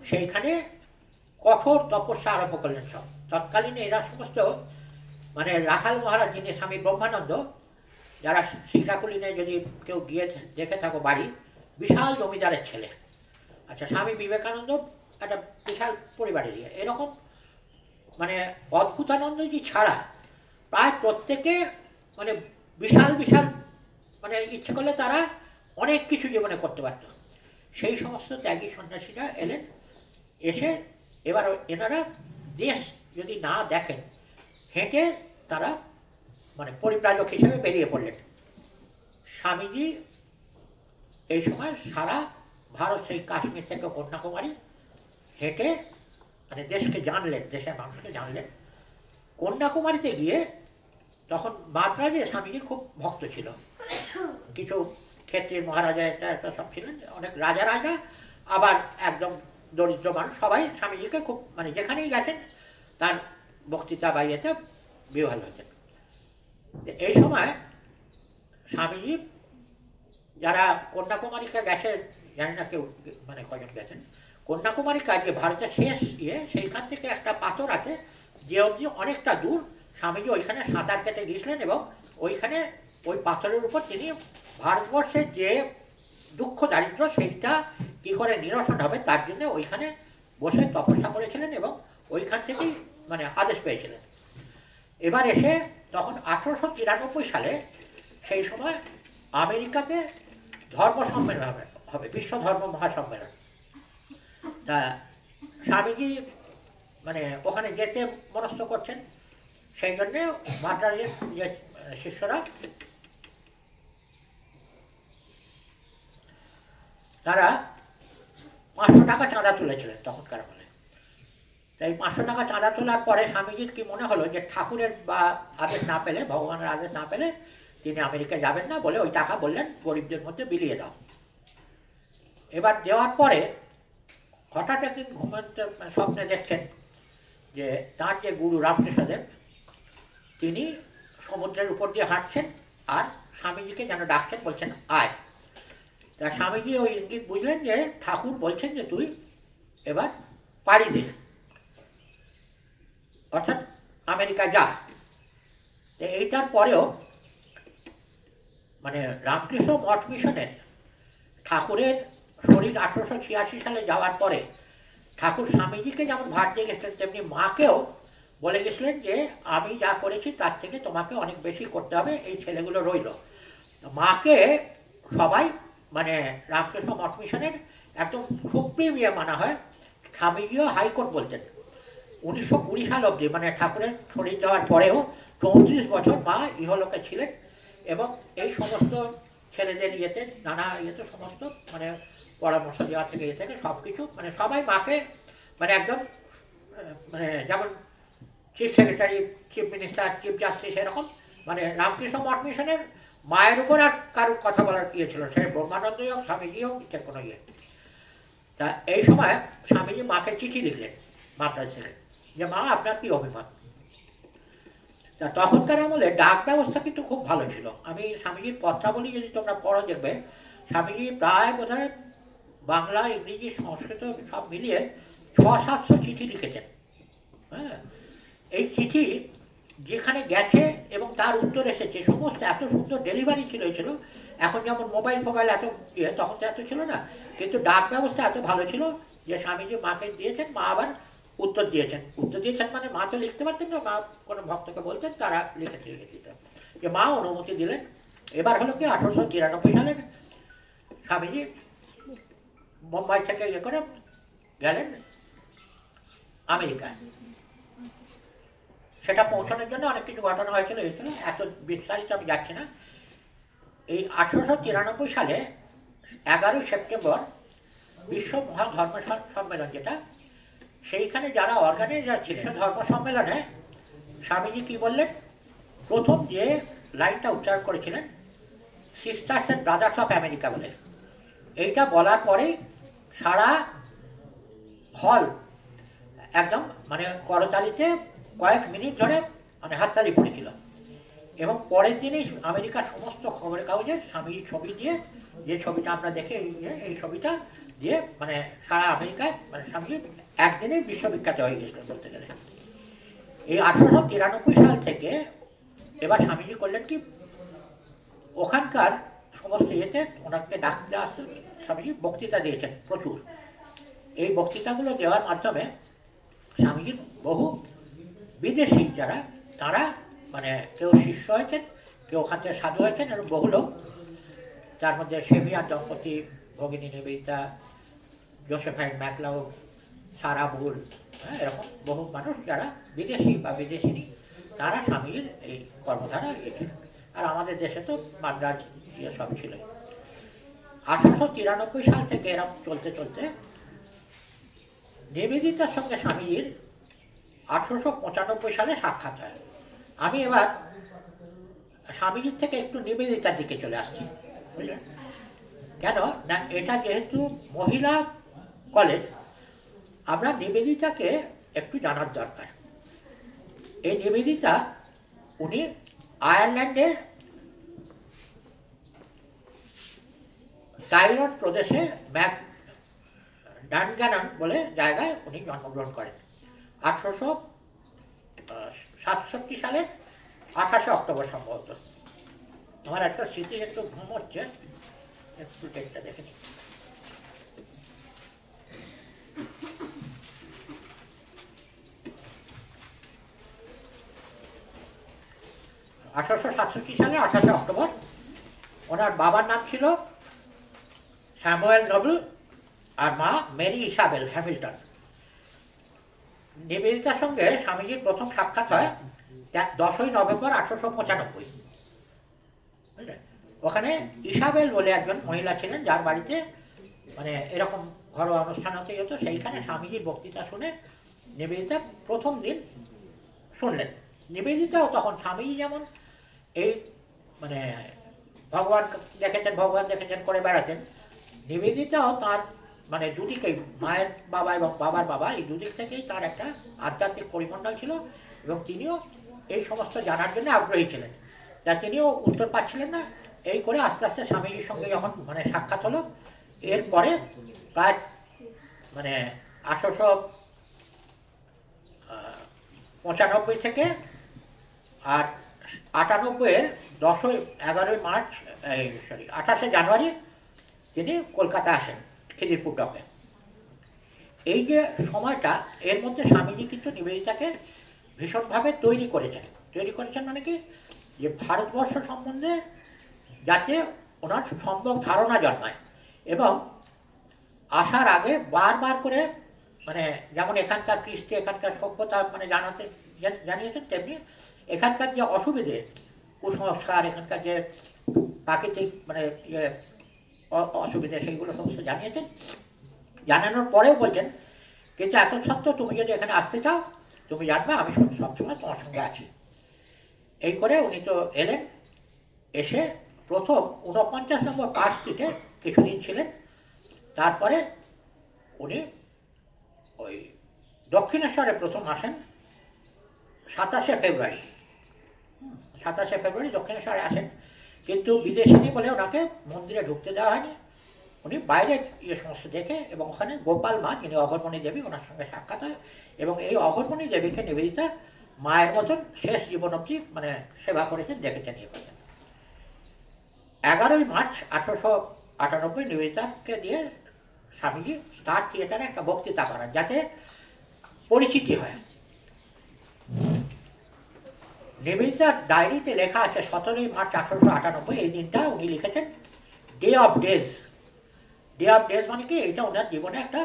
সেইখানে কঠোর তপস্যা আরম্ভ করলেন সব। তৎকালীন এরা সমস্ত মানে রাখাল মহারাজ যিনি স্বামী ব্রহ্মানন্দ, যারা শিখরাকুলিনে যদি কেউ গিয়ে দেখে থাকো বাড়ি, বিশাল জমিদারের ছেলে। আচ্ছা, স্বামী বিবেকানন্দ একটা বিশাল পরিবারেরই। এরকম মানে অদ্ভুতানন্দজি ছাড়া প্রায় প্রত্যেকে মানে বিশাল বিশাল মানে ইচ্ছে করলে তারা অনেক কিছু জীবনে করতে পারত। সেই সমস্ত ত্যাগী সন্ন্যাসীরা এলেন, এসে এবার এনারা দেশ যদি না দেখেন হেঁটে তারা মানে পরিব্রাজক হিসেবে বেরিয়ে পড়লেন। স্বামীজি এই সময় সারা ভারত, সেই কাশ্মীর থেকে কন্যাকুমারী হেঁটে মানে দেশকে জানলেন, দেশের মানুষকে জানলেন। কন্যাকুমারীতে গিয়ে তখন মাদ্রাজে স্বামীজির খুব ভক্ত ছিল, কিছু ক্ষেত্রীর মহারাজা একটা সব ছিলেন, অনেক রাজা রাজা, আবার একদম দরিদ্র মানুষ, সবাই স্বামীজিকে খুব মানে যেখানেই গেছেন তার বক্তৃতা বা ইয়েতে বিহ্বল হয়েছেন। এই সময় স্বামীজি যারা কন্যাকুমারীকে গেছেন, জানি না কেউ মানে কজন গেছেন, কন্যাকুমারীকা যে ভারতের শেষ সেইখান থেকে একটা পাথর আছে যে অবধি অনেকটা দূর, স্বামীজি ওইখানে সাঁতার কেটে গিয়েছিলেন, এবং ওইখানে ওই পাথরের উপর তিনি ভারতবর্ষের যে দুঃখ দারিদ্র সেইটা কী করে নিরসন হবে তার জন্য ওইখানে বসে তপস্যা করেছিলেন, এবং ওইখান থেকেই মানে আদেশ পেয়েছিলেন। এবার এসে তখন 1893 সালে সেই সময় আমেরিকাতে ধর্ম সম্মেলন হবে, বিশ্ব ধর্ম মহাসম্মেলন। তা স্বামীজি মানে ওখানে যেতে মনস্থ করছেন, সেই জন্যে মাদ্রাজের যে শিষ্যরা তারা 500 টাকা চাঁদা তুলেছিলেন তখনকার বলে। তাই 500 টাকা চাঁদা তোলার পরে স্বামীজির কি মনে হলো যে ঠাকুরের বা আদেশ না পেলে, ভগবানের আদেশ না পেলে তিনি আমেরিকা যাবেন না, বলে ওই টাকা বললেন গরিবদের মধ্যে বিলিয়ে দাও। এবার দেওয়ার পরে হঠাৎ একদিন ঘুমন্ত স্বপ্নে দেখছেন যে তাঁর যে গুরু রামকৃষ্ণদেব তিনি সমুদ্রের উপর দিয়ে হাঁটছেন আর স্বামীজিকে যেন ডাকছেন, বলছেন আয়। তা স্বামীজি ওই ইঙ্গিত বুঝলেন যে ঠাকুর বলছেন যে তুই এবার পাড়ি দে, অর্থাৎ আমেরিকা যা। এইটার পরেও মানে রামকৃষ্ণ মঠ মিশনের ঠাকুরের শরীর 1886 সালে যাওয়ার পরে ঠাকুর স্বামীজিকে যেমন ভার দিয়ে গেছিলেন, তেমনি মাকেও বলে গেছিলেন যে আমি যা করেছি তার থেকে তোমাকে অনেক বেশি করতে হবে, এই ছেলেগুলো রইল। মাকে সবাই মানে রামকৃষ্ণ মঠ মিশনের একদম সুপ্রিম ইয়ে মানা হয়। স্বামীজিও হাইকোর্ট বলতেন। 1920 সাল অবধি মানে ঠাকুরের শরীর যাওয়ার পরেও 34 বছর মা ইহলোকে ছিলেন, এবং এই সমস্ত ছেলেদের ইয়েতে নানা ইয়েতে সমস্ত মানে পরামর্শ দেওয়া থেকে ইয়ে থেকে সব কিছু মানে সবাই মাকে মানে একদম মানে যেমন chief secretary, chief minister, chief justice, এরকম মানে রামকৃষ্ণ মঠ মিশনের মায়ের উপর আর কারোর কথা বলার ইয়ে ছিল, সে ব্রহ্মানন্দই হোক, স্বামীজি হোক, যে কোনো ইয়ে। তা এই সময় স্বামীজি মাকে চিঠি লিখলেন, মাত্রা ছিলেন, যে মা আপনার কি অভিমত। তা তখনকার আমলে ডাক ব্যবস্থা কিন্তু খুব ভালো ছিল। আমি স্বামীজির পত্রাবলী যদি তোমরা পড়ো দেখবে, স্বামীজি প্রায় বোধহয় বাংলা, ইংরেজি, সংস্কৃত সব মিলিয়ে 600-700 চিঠি লিখেছেন। হ্যাঁ, এই চিঠি যেখানে গেছে এবং তার উত্তর এসেছে, সমস্ত এত সুন্দর ডেলিভারি ছিল। এখন যেমন মোবাইল ফোবাইল এত ইয়ে, তখন তো এত ছিল না, কিন্তু ডাক ব্যবস্থা এত ভালো ছিল যে স্বামীজি মাকে দিয়েছেন, মা আবার উত্তর দিয়েছেন। মানে মা তো লিখতে পারতেন না, মা কোনো ভক্তকে বলতেন, তারা লিখে দিতেন, যে মা অনুমতি দিলেন। এবার হলো কি 1893 সালের স্বামীজি মুম্বাই থেকে ইয়ে করে গেলেন আমেরিকায়। সেটা পৌঁছানোর জন্য অনেক কিছু ঘটনা হয়েছিল, এত বিস্তারিত আমি যাচ্ছি না। এই 1893 সালে 11 সেপ্টেম্বর বিশ্ব মহাধর্ম সম্মেলন, যেটা সেইখানে যারা অর্গানাইজার ছিলেন ধর্ম সম্মেলনে, স্বামীজি কি বললেন, প্রথম যে লাইনটা উচ্চারণ করেছিলেন, sisters and brothers of America বলে। এইটা বলার পরেই সারা হল একদম মানে করতালিতে কয়েক মিনিট ধরে মানে হাততালি পড়েছিল। এবং পরের দিনই আমেরিকার সমস্ত খবরের কাগজে স্বামীজির ছবি দিয়ে, যে ছবিটা আমরা দেখে এই ছবিটা দিয়ে মানে সারা আমেরিকায় মানে স্বামীজি একদিনে বিশ্ববিখ্যাত হয়ে গেছিল বলতে গেলে। এই 1893 সাল থেকে এবার স্বামীজি করলেন কি, ওখানকার সমস্ত ইয়েতে ওনাকে ডাকতে আসতে স্বামীজি বক্তৃতা দিয়েছেন প্রচুর। এই বক্তৃতাগুলো দেওয়ার মাধ্যমে স্বামীজির বহু বিদেশি যারা, তারা মানে কেউ শিষ্য হয়েছেন, কেউ ওখান থেকে সাধু হয়েছেন, এবং বহু লোক, তার মধ্যে সেভিয়ার দম্পতি, ভগিনী নিবেদিতা, জোসেফাইন ম্যাকলাউ, সারা বুল, এরকম বহু মানুষ যারা বিদেশি বা বিদেশিনী, তারা স্বামীর এই কর্মধারা এগিয়ে। আর আমাদের দেশে তো মাদ্রাজ সব ছিল। 1893 সাল থেকে এরকম চলতে চলতে নিবেদিতার সঙ্গে স্বামীজির 1895 সালে সাক্ষাৎ হয়। আমি এবার স্বামীজির থেকে একটু নিবেদিতার দিকে চলে আসছি, বুঝলেন? কেন না, এটা যেহেতু মহিলা কলেজ, আমরা নিবেদিতাকে একটু জানার দরকার। এই নিবেদিতা, উনি আয়ারল্যান্ডের টাইরন প্রদেশে ডানগানান বলে জায়গায় উনি জন্মগ্রহণ করেন 1867 সালের 28 অক্টোবর সম্ভবত। আমার একটা স্মৃতি একটু ঘুম হচ্ছে, একটু ডেটটা দেখে নিই। 1867 সালে 28 অক্টোবর। ওনার বাবার নাম ছিল স্যামুয়েল নোবেল, আর মা মেরি ইসাবেল হ্যামিল্টন। নিবেদিতার সঙ্গে স্বামীজির প্রথম সাক্ষাৎ হয় 10ই নভেম্বর 1895। ওখানে ইসাবেল বলে একজন মহিলা ছিলেন, যার বাড়িতে মানে এরকম ঘরোয়া অনুষ্ঠান হতে হতো। সেইখানে স্বামীজির বক্তৃতা শুনে নিবেদিতা প্রথম দিন শুনলেন। নিবেদিতাও তখন স্বামীজি যেমন এই মানে ভগবান দেখেছেন করে বেড়াতেন, নিবেদিতাও তার মানে দুদিকেই, মায়ের বাবা এবং বাবার বাবা, এই দুদিক থেকেই তার একটা আধ্যাত্মিক পরিমণ্ডল ছিল, এবং তিনিও এই সমস্ত জানার জন্য আগ্রহী ছিলেন। তা তিনিও উত্তর পাচ্ছিলেন না। এই করে আস্তে আস্তে স্বামীজির সঙ্গে যখন মানে সাক্ষাৎ হলো, এরপরে প্রায় মানে 1895 থেকে আর 98-এর 11 মার্চ 28 জানুয়ারি তিনি কলকাতা আসেন খিদিরপুর ডকে। এই যে সময়টা, এর মধ্যে স্বামীজি কিন্তু নিবেদিতাকে ভীষণভাবে তৈরি করেছেন মানে কি, যে ভারতবর্ষ সম্বন্ধে যাতে ওনার সম্যক ধারণা জন্মায়। এবং আসার আগে বারবার করে মানে যেমন এখানকার কৃষ্টি, এখানকার সভ্যতা মানে জানিয়েছেন, তেমনি এখানকার যে অসুবিধে, কুসংস্কার, এখানকার যে প্রাকৃতিক মানে অসুবিধে, সেইগুলো সমস্ত জানিয়েছেন। জানানোর পরেও বলছেন, কিন্তু এত সত্ত্বেও তুমি যদি এখানে আসতে চাও, তুমি জানবে আমি সবসময় তোমার সঙ্গে আছি। এই করে উনি তো এলেন, এসে প্রথম ৪৯ নম্বর পার্ক স্ট্রিটে কিছুদিন ছিলেন। তারপরে উনি ওই দক্ষিণেশ্বরে প্রথম আসেন ২৭শে ফেব্রুয়ারি। ২৭শে ফেব্রুয়ারি দক্ষিণেশ্বরে আসেন, কিন্তু বিদেশিনী বলে ওনাকে মন্দিরে ঢুকতে দেওয়া হয়নি। উনি বাইরে ইয়ে সমস্ত দেখে, এবং ওখানে গোপাল মা যিনি অঘরমণি দেবী ওনার সঙ্গে সাক্ষাৎ হয়, এবং এই অঘরমণি দেবীকে নিবেদিতা মায়ের মতন শেষ জীবন অবধি মানে সেবা করেছেন, দেখেছেন, ইয়ে করেছেন। ১১ই মার্চ ১৮৯৮ নিবেদিতাকে দিয়ে স্বামীজি স্টার থিয়েটারে একটা বক্তৃতা করেন, যাতে পরিচিতি হয়। নিবেদিতার ডায়েরিতে লেখা আছে ১৭ই মার্চ ১৮৯৮, এই দিনটা উনি লিখেছেন day of days. Day of days মানে কি, এইটা ওনার জীবনে একটা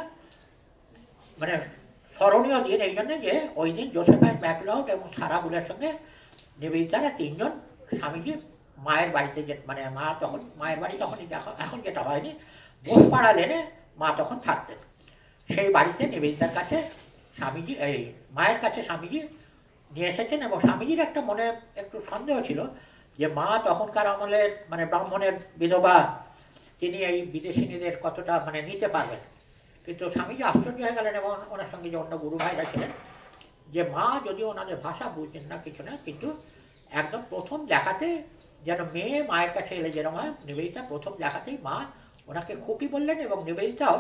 মানে স্মরণীয় দিন, এই জন্য যে ওই দিন জোসেফাইন ম্যাকলাউড এবং সারা বুলের সঙ্গে নিবেদিতারা তিনজন স্বামীজি মায়ের বাড়িতে, যে মানে মা তখন মায়ের বাড়ি তখনই, এখন যেটা হয়নি, বোসপাড়া লেনে মা তখন থাকতেন, সেই বাড়িতে নিবেদিতার কাছে স্বামীজি, এই মায়ের কাছে স্বামীজি নিয়ে এসেছেন। এবং স্বামীজির একটা মনে একটু সন্দেহ ছিল যে মা তখনকার আমলের মানে ব্রাহ্মণের বিধবা, তিনি এই বিদেশিনীদের কতটা মানে নিতে পারবেন। কিন্তু স্বামীজি আশ্চর্য হয়ে গেলেন, এবং ওনার সঙ্গে যে অন্য গুরু ভাইরা ছিলেন, যে মা যদিও ওনাদের ভাষা বুঝতেন না কিছু না, কিন্তু একদম প্রথম দেখাতে যেন মেয়ে মায়ের কাছে এলে যেরকম হয়, নিবেদিতা প্রথম দেখাতেই মা ওনাকে খুকি বললেন, এবং নিবেদিতাও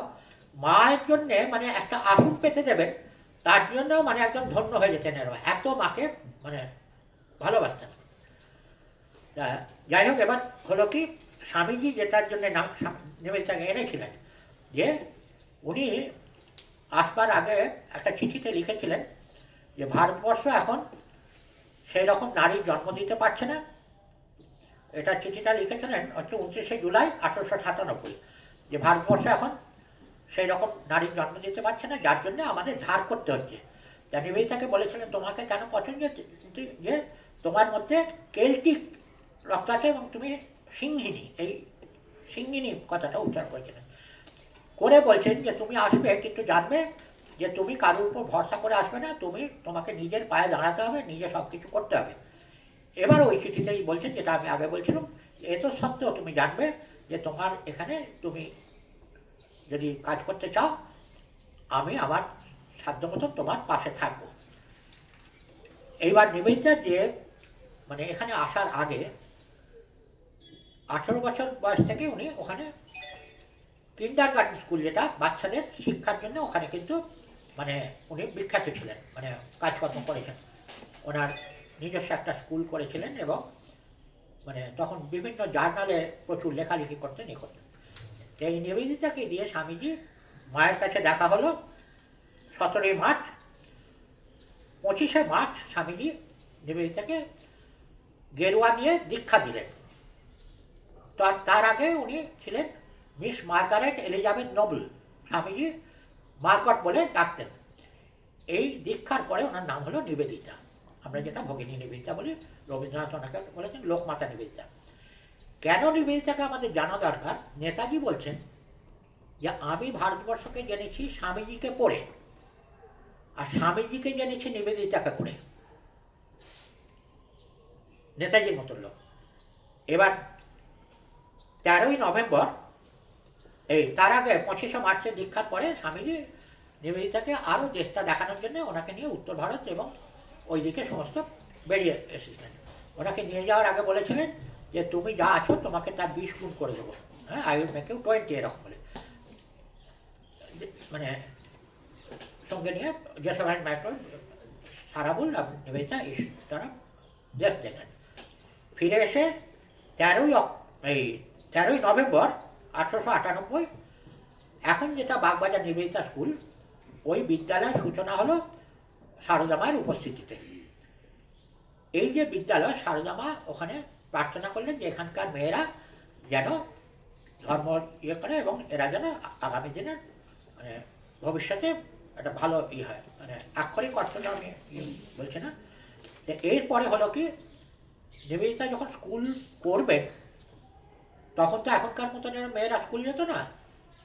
মায়ের জন্যে মানে একটা আসন পেতে দেবেন তার জন্য মানে একদম ধন্য হয়ে যেতেন, এত মাকে মানে ভালোবাসতেন। যাই হোক, এবার হলো কি, স্বামীজি যেটার জন্য নিবেদিতাকে এনেছিলেন, যে উনি আসবার আগে একটা চিঠিতে লিখেছিলেন যে ভারতবর্ষ এখন সেই রকম নারীর জন্ম দিতে পারছে না। এটা চিঠিটা লিখেছিলেন হচ্ছে ২৯শে জুলাই ১৮৯৭, যে ভারতবর্ষ এখন সেই রকম নারীর জন্ম দিতে পারছে না, যার জন্য আমাদের ধার করতে হচ্ছে। তা নিবেদিতাকে বলেছিলেন তোমাকে কেন পছন্দ, যে তোমার মধ্যে কেল্টিক রক্ত আছে এবং তুমি সিংহিনী, এই সিংহিনী কথাটা উচ্চারণ করেছিলেন, করে বলছেন যে তুমি আসবে, কিন্তু জানবে যে তুমি কারোর উপর ভরসা করে আসবে না, তোমাকে নিজের পায়ে দাঁড়াতে হবে, নিজে সব কিছু করতে হবে। এবার ওই চিঠিতেই বলছেন, যেটা আমি আগে বলছিলাম, এত সত্ত্বেও তুমি জানবে যে তোমার এখানে তুমি যদি কাজ করতে চাও, আমি আমার সাধ্য মতো তোমার পাশে থাকবো। এইবার নিবেদিতা যে মানে এখানে আসার আগে ১৮ বছর বয়স থেকে উনি ওখানে কিন্ডার গার্ডেন স্কুল, যেটা বাচ্চাদের শিক্ষার জন্য, ওখানে কিন্তু মানে উনি বিখ্যাত ছিলেন, মানে কাজকর্ম করেছেন, ওনার নিজস্ব একটা স্কুল করেছিলেন, এবং মানে তখন বিভিন্ন জার্নালে প্রচুর লেখালেখি করতেন, এ করতেন। এই নিবেদিতাকে দিয়ে স্বামীজি মায়ের কাছে দেখা হলো ১৭ই মার্চ। ২৫শে মার্চ স্বামীজি নিবেদিতাকে গেরুয়া দিয়ে দীক্ষা দিলেন। তার আগে উনি ছিলেন miss Margaret Elizabeth Nobel, Swamiji Margot বলে ডাকতেন। এই দীক্ষার পরে ওনার নাম হলো নিবেদিতা, আমরা যেটা ভগিনী নিবেদিতা বলি, রবীন্দ্রনাথ ওনাকে বলেছেন লোকমাতা নিবেদিতা। কেন নিবেদিতাকে আমাদের জানা দরকার, নেতাজি বলছেন যে আমি ভারতবর্ষকে জেনেছি স্বামীজিকে পড়ে, আর স্বামীজিকে জেনেছি নিবেদিতাকে পড়ে, নেতাজির মতো লোক। এবার ১৩ই নভেম্বর, এই তার আগে ২৫শে মার্চের দীক্ষার পরে স্বামীজি নিবেদিতাকে আরও দেশটা দেখানোর জন্য ওনাকে নিয়ে উত্তর ভারত এবং ওইদিকে সমস্ত বেরিয়ে এসেছিলেন। ওনাকে নিয়ে যাওয়ার আগে বলেছিলেন যে তুমি যা আছো তোমাকে তার ২০ গুণ করে দেবো, হ্যাঁ, আই উইল মেক ইউ 20, এরকম বলে, মানে সঙ্গে নিয়ে জোসেফাইন ম্যাকলাউড, সারাবুল, নিবেদিতা তারা দেশ দেখেন। ফিরে এসে ১৩ই নভেম্বর ১৮৯৮, এখন যেটা বাগবাজার নিবেদিতা স্কুল, ওই বিদ্যালয়ের সূচনা হলো সারদা মায়ের উপস্থিতিতে। এই যে বিদ্যালয়, সারদা মা ওখানে প্রার্থনা করলেন যে এখানকার মেয়েরা যেন ধর্ম ইয়ে করে, এবং এরা যেন আগামী দিনে মানে ভবিষ্যতে একটা ভালো হয়, মানে আক্ষরিক অর্থটা আমি বলছি না। এরপরে হলো কি, নিবেদিতা যখন স্কুল করবেন, তখন তো এখনকার মতন মেয়েরা স্কুল যেত না,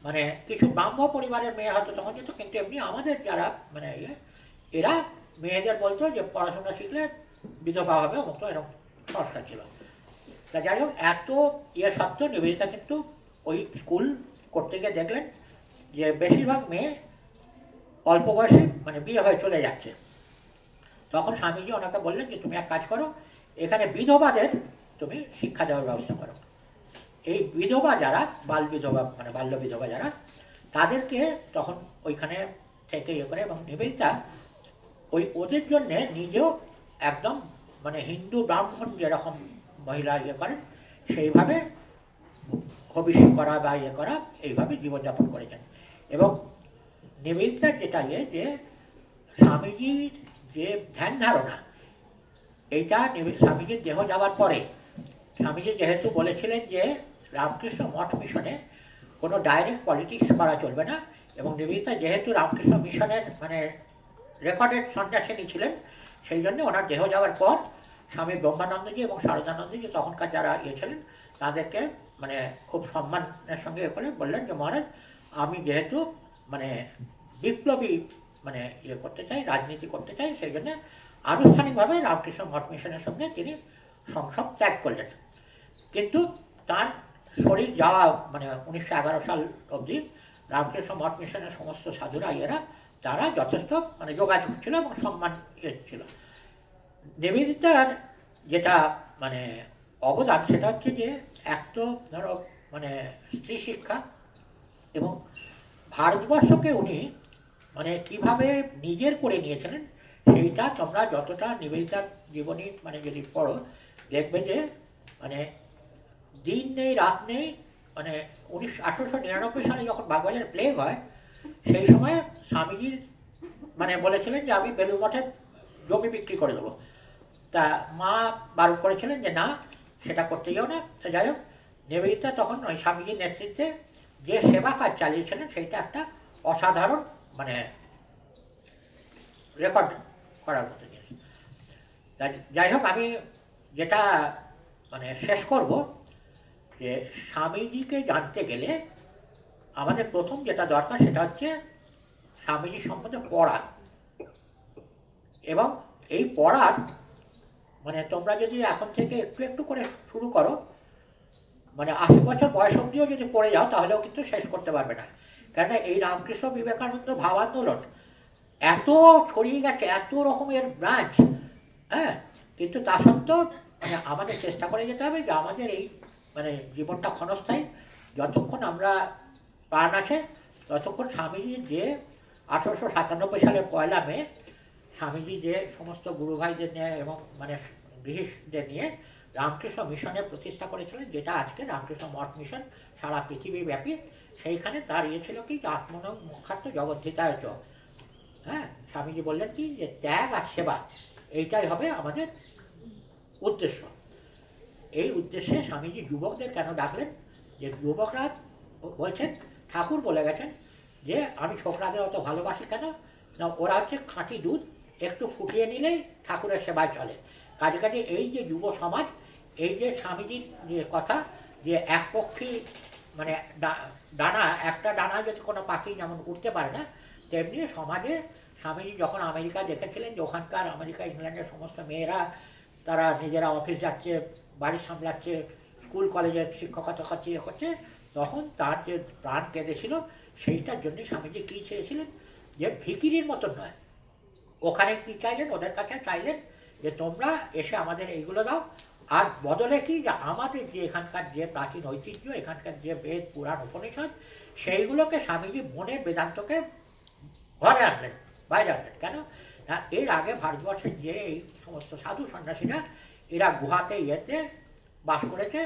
মানে কিছু ব্রাহ্ম পরিবারের মেয়ে হয়তো তখন যেত, কিন্তু এমনি আমাদের যারা মানে এরা মেয়েদের বলতো যে পড়াশোনা শিখলে বিধবা হবে, অমুক তো এরকম সংস্কার ছিল। তা যাই হোক, এত ইয়ে সত্ত্বেও নিবেদিতা কিন্তু ওই স্কুল করতে গিয়ে দেখলেন যে বেশিরভাগ মেয়ে অল্প বয়সে মানে বিয়ে হয়ে চলে যাচ্ছে। তখন স্বামীজি ওনাকে বললেন যে তুমি এক কাজ করো, এখানে বিধবাদের তুমি শিক্ষা দেওয়ার ব্যবস্থা করো। এই বিধবা যারা বাল বিধবা মানে বাল্য বিধবা যারা, তাদেরকে তখন ওইখানে থেকে ইয়ে করে, এবং নিবেদিতা ওই ওদের জন্যে নিজেও একদম মানে হিন্দু ব্রাহ্মণ যেরকম মহিলা ইয়ে করেন সেইভাবে হবিষ্য করা বা ইয়ে করা, এইভাবে জীবনযাপন করেছেন। এবং নিবেদিতার যেটা ইয়ে যে স্বামীজির যে ধ্যান ধারণা, এইটা স্বামীজির দেহ যাওয়ার পরে স্বামীজি যেহেতু বলেছিলেন যে রামকৃষ্ণ মঠ মিশনে কোনো ডাইরেক্ট পলিটিক্স করা চলবে না, এবং নিবেদিতা যেহেতু রামকৃষ্ণ মিশনের মানে রেকর্ডেড সন্ন্যাসিনী ছিলেন, সেই জন্য ওনার দেহ যাওয়ার পর স্বামী ব্রহ্মানন্দজি এবং শারদানন্দজি তখনকার যারা ইয়ে ছিলেন তাদেরকে মানে খুব সম্মানের সঙ্গে এ করে বললেন যে মহারাজ, আমি যেহেতু মানে বিপ্লবী মানে ইয়ে করতে চাই, রাজনীতি করতে চাই, সেই জন্য আনুষ্ঠানিকভাবে রামকৃষ্ণ মঠ মিশনের সঙ্গে তিনি সংসদ ত্যাগ করলেন। কিন্তু তার শরীর যাওয়া মানে 1911 সাল অবধি রামকৃষ্ণ মঠ মিশনের সমস্ত সাধুরা ইয়েরা তারা যথেষ্ট মানে যোগাযোগ ছিল এবং সম্মান ছিল। নিবেদিতার যেটা মানে অবদান সেটা হচ্ছে যে এক তো ধরো মানে স্ত্রী শিক্ষা, এবং ভারতবর্ষকে উনি মানে কিভাবে নিজের করে নিয়েছিলেন সেইটা তোমরা যতটা নিবেদিতার জীবনী মানে যদি পড়ো দেখবে যে মানে দিন নেই রাত নেই। মানে 1899 সালে যখন বাগবাজারে প্লেগ হয় সেই সময় স্বামীজি মানে বলেছিলেন যে আমি বেলুড় মঠের জমি বিক্রি করে দেবো। তা মা বারণ করেছিলেন যে না, সেটা করতে যাও না। তো যাই হোক, নিবেদিতা তখন ওই স্বামীজির নেতৃত্বে যে সেবা কাজ চালিয়েছিলেন সেইটা একটা অসাধারণ মানে রেকর্ড করার মতো জিনিস। যাই হোক, আমি যেটা মানে শেষ করব যে স্বামীজিকে জানতে গেলে আমাদের প্রথম যেটা দরকার সেটা হচ্ছে স্বামীজি সম্বন্ধে পড়া। এবং এই পড়ার মানে তোমরা যদি এখন থেকে একটু একটু করে শুরু করো, মানে 80 বছর বয়স অবধিও যদি পড়ে যাও তাহলেও কিন্তু শেষ করতে পারবে না। কেননা এই রামকৃষ্ণ বিবেকানন্দ ভাব আন্দোলন এত ছড়িয়ে গেছে, এত রকমের ব্রাঞ্চ, হ্যাঁ, কিন্তু তা সত্ত্বেও মানে আমাদের চেষ্টা করে যেতে হবে যে আমাদের এই মানে জীবনটা ক্ষণস্থায়ী। যতক্ষণ আমরা প্রাণ আছে ততক্ষণ স্বামীজি যে 1897 সালের 1 মে স্বামীজি যে সমস্ত গুরু ভাইদের নিয়ে এবং মানে গৃহীদের নিয়ে রামকৃষ্ণ মিশনের প্রতিষ্ঠা করেছিলেন, যেটা আজকে রামকৃষ্ণ মঠ মিশন সারা পৃথিবীব্যাপী, সেইখানে তার ইয়ে ছিল কি আত্মনম মুখ্যার্থ জগদ্ধিতায় চ। হ্যাঁ, স্বামীজি বললেন কি যে ত্যাগ আর সেবা এইটাই হবে আমাদের উদ্দেশ্য। এই উদ্দেশ্যে স্বামীজি যুবকদের কেন ডাকলেন, যে যুবকরা বলছেন ঠাকুর বলে গেছেন যে আমি ছোকরাদের অত ভালোবাসি কেন না, ওরা হচ্ছে খাঁটি দুধ, একটু ফুটিয়ে নিলেই ঠাকুরের সেবায় চলে। কাজে কাজে এই যে যুব সমাজ, এই যে স্বামীজির যে কথা যে এক পক্ষী মানে ডানা, একটা ডানা যদি কোনো পাখি যেমন উঠতে পারে না, তেমনি সমাজে স্বামীজি যখন আমেরিকা দেখেছিলেন যে ওখানকার আমেরিকা ইংল্যান্ডের সমস্ত মেয়েরা তারা নিজেরা অফিস যাচ্ছে, বাড়ি সামলাচ্ছে, স্কুল কলেজের শিক্ষকতা করছে, ইয়ে করছে, তখন তার যে প্রাণ কেঁদেছিল সেইটার জন্য স্বামীজি কী চেয়েছিলেন যে ভিখিরির মতন নয়, ওখানে কী চাইলেন, ওদের কাছে চাইলেন যে তোমরা এসে আমাদের এইগুলো দাও, আর বদলে কি যে আমাদের যে এখানকার যে প্রাচীন ঐতিহ্য, এখানকার যে বেদ পুরাণ উপনিষদ, সেইগুলোকে স্বামীজি মনের বেদান্তকে ঘরে আনলেন, বাইরে আনলেন। কেন না, এর আগে ভারতবর্ষের যে এই সমস্ত সাধু সন্ন্যাসীরা এরা গুহাতে ইয়েতে বাস করেছে,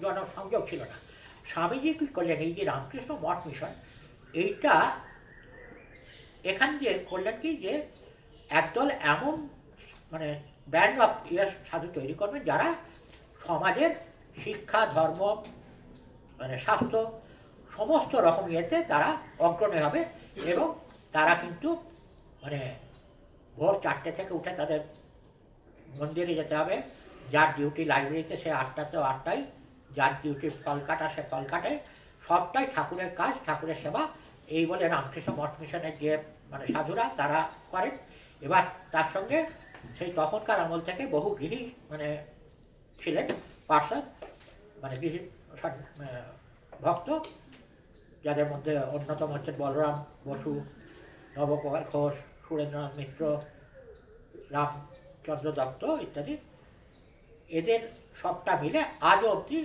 জনসংযোগ ছিল না। স্বামীজি কী করলেন, এই যে রামকৃষ্ণ মঠ মিশন এইটা এখান দিয়ে করলেন কি যে একদল এমন মানে ব্যান্ড অফ ইয়ার সাধু তৈরি করবেন যারা সমাজের শিক্ষা, ধর্ম, মানে স্বাস্থ্য সমস্ত রকম ইয়েতে তারা অগ্রণী হবে। এবং তারা কিন্তু মানে ভোর 4টে থেকে উঠে তাদের মন্দিরে যেতে হবে, যার ডিউটি লাইব্রেরিতে সে 8টাতে 8টায়, যার ডিউটি ফল কাটা সে ফল কাটে, সবটাই ঠাকুরের কাজ, ঠাকুরের সেবা, এই বলে রামকৃষ্ণ মঠ মিশনের যে মানে সাধুরা তারা করেন। এবার তার সঙ্গে সেই তখনকার আমল থেকে বহু গৃহী মানে ছিলেন পার্ষদ, মানে গৃহী ভক্ত, যাদের মধ্যে অন্যতম হচ্ছেন বলরাম বসু, নবকুমার ঘোষ, সুরেন্দ্রনাথ মিত্র, রামচন্দ্র দত্ত ইত্যাদি। এদের সবটা মিলে আজও অবধি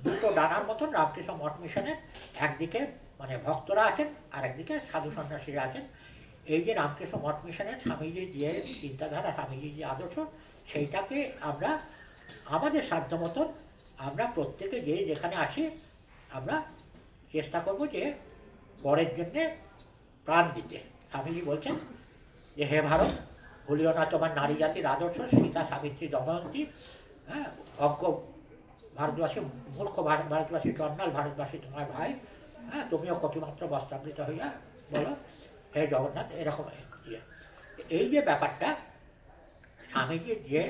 দুটো ডানার মতন রামকৃষ্ণ মঠ মিশনের একদিকে মানে ভক্তরা আছেন আর একদিকে সাধু সন্ন্যাসীরা আছেন। এই যে রামকৃষ্ণ মঠ মিশনের স্বামীজির যে চিন্তাধারা, স্বামীজির যে আদর্শ, সেইটাকে আমরা আমাদের সাধ্য মতন আমরা প্রত্যেকে যে যেখানে আছি আমরা চেষ্টা করব যে পরের জন্যে প্রাণ দিতে। স্বামীজি বলছেন যে হে ভারত, ভুলিও না তোমার নারী জাতির আদর্শ, সীতা সাবিত্রী দময়ন্তী, হ্যাঁ, অজ্ঞ ভারতবাসী, মূর্খ ভারতবাসী, চন্ডাল ভারতবাসী তোমার ভাই, হ্যাঁ, তুমিও কতিমাত্র বস্ত্রাবৃত হইয়া বলো হে জগন্নাথ, এরকম ইয়ে। এই যে ব্যাপারটা স্বামীজি যে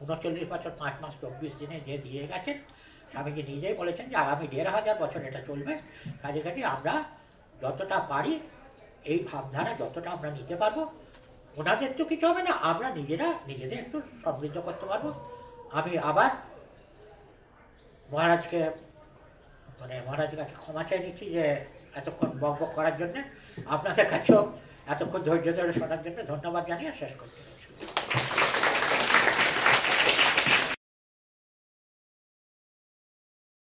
39 বছর 5 মাস 24 দিনে যে দিয়ে গেছেন, স্বামীজি নিজেই বলেছেন যে আগামী 1500 বছর এটা চলবে। কাজে কাজে আমরা যতটা পারি এই ভাবধারা যতটা আমরা নিতে পারবো, ওনাদের তো কিছু হবে না, আমরা নিজেরা নিজেদের একটু সমৃদ্ধ করতে পারবো। আমি আবার মহারাজকে মানে মহারাজের কাছে ক্ষমা চাই নিচ্ছি যে এতক্ষণ বক বক করার জন্যে, আপনাদের কাছেও এতক্ষণ ধৈর্য ধরে শোনার জন্য ধন্যবাদ জানিয়ে শেষ করতে।